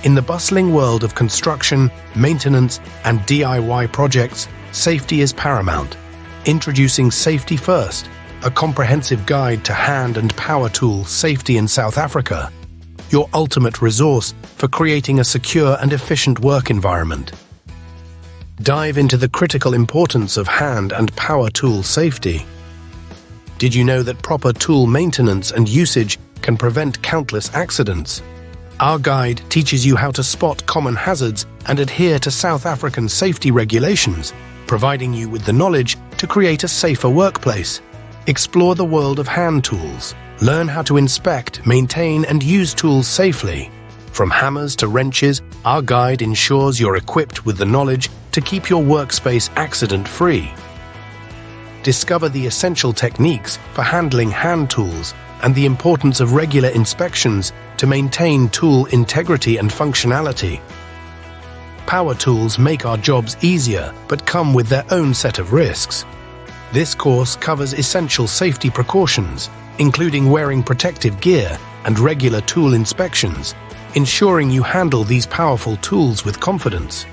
In the bustling world of construction, maintenance, and DIY projects, safety is paramount. Introducing Safety First, a comprehensive guide to hand and power tool safety in South Africa, your ultimate resource for creating a secure and efficient work environment. Dive into the critical importance of hand and power tool safety. Did you know that proper tool maintenance and usage can prevent countless accidents? Our guide teaches you how to spot common hazards and adhere to South African safety regulations, providing you with the knowledge to create a safer workplace. Explore the world of hand tools. Learn how to inspect, maintain, and use tools safely. From hammers to wrenches, our guide ensures you're equipped with the knowledge to keep your workspace accident-free. Discover the essential techniques for handling hand tools and the importance of regular inspections to maintain tool integrity and functionality. Power tools make our jobs easier, but come with their own set of risks. This course covers essential safety precautions, including wearing protective gear and regular tool inspections, ensuring you handle these powerful tools with confidence.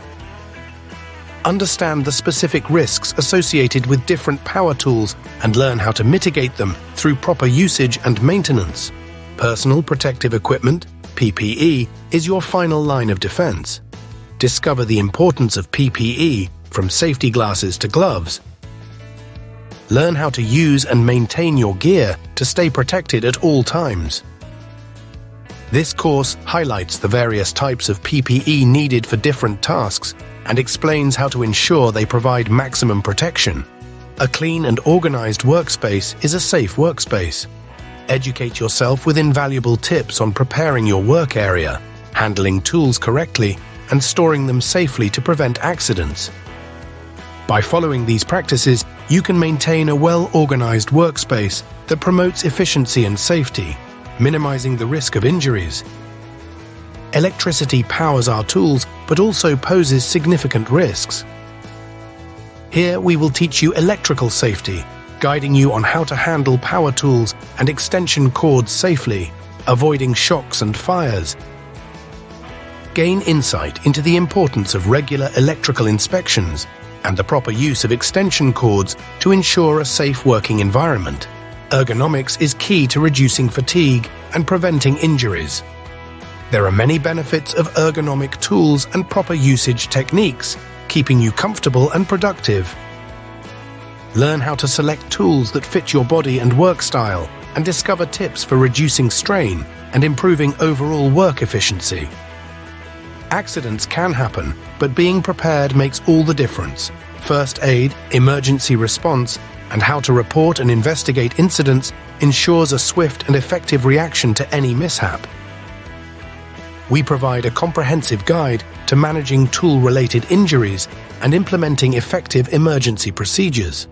Understand the specific risks associated with different power tools and learn how to mitigate them through proper usage and maintenance. Personal protective equipment, PPE, is your final line of defense. Discover the importance of PPE, from safety glasses to gloves. Learn how to use and maintain your gear to stay protected at all times. This course highlights the various types of PPE needed for different tasks and explains how to ensure they provide maximum protection. A clean and organized workspace is a safe workspace. Educate yourself with invaluable tips on preparing your work area, handling tools correctly, and storing them safely to prevent accidents. By following these practices, you can maintain a well-organized workspace that promotes efficiency and safety, minimizing the risk of injuries. Electricity powers our tools, but also poses significant risks. Here we will teach you electrical safety, guiding you on how to handle power tools and extension cords safely, avoiding shocks and fires. Gain insight into the importance of regular electrical inspections and the proper use of extension cords to ensure a safe working environment. Ergonomics is key to reducing fatigue and preventing injuries. There are many benefits of ergonomic tools and proper usage techniques, keeping you comfortable and productive. Learn how to select tools that fit your body and work style, and discover tips for reducing strain and improving overall work efficiency. Accidents can happen, but being prepared makes all the difference. First aid, emergency response, and how to report and investigate incidents ensures a swift and effective reaction to any mishap. We provide a comprehensive guide to managing tool-related injuries and implementing effective emergency procedures.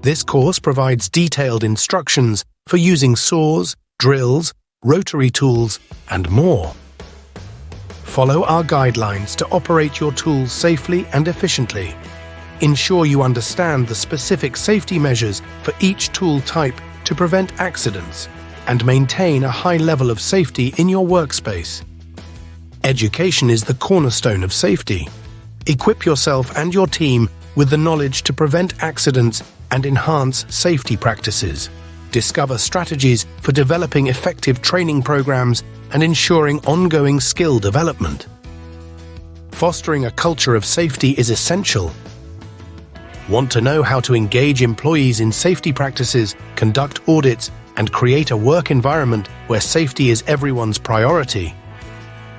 This course provides detailed instructions for using saws, drills, rotary tools, and more. Follow our guidelines to operate your tools safely and efficiently. Ensure you understand the specific safety measures for each tool type to prevent accidents and maintain a high level of safety in your workspace. Education is the cornerstone of safety. Equip yourself and your team with the knowledge to prevent accidents and enhance safety practices. Discover strategies for developing effective training programs and ensuring ongoing skill development. Fostering a culture of safety is essential. Want to know how to engage employees in safety practices, conduct audits, and create a work environment where safety is everyone's priority?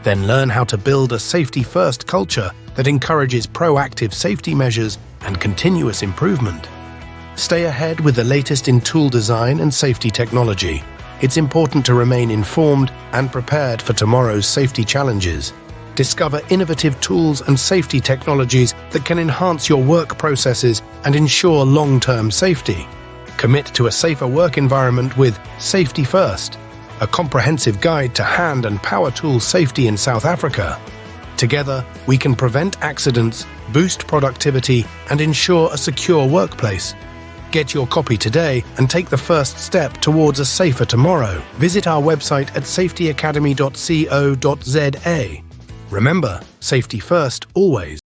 Then learn how to build a safety-first culture that encourages proactive safety measures and continuous improvement. Stay ahead with the latest in tool design and safety technology. It's important to remain informed and prepared for tomorrow's safety challenges. Discover innovative tools and safety technologies that can enhance your work processes and ensure long-term safety. Commit to a safer work environment with Safety First, a comprehensive guide to hand and power tool safety in South Africa. Together, we can prevent accidents, boost productivity, and ensure a secure workplace. Get your copy today and take the first step towards a safer tomorrow. Visit our website at safetyacademy.co.za. Remember, safety first always.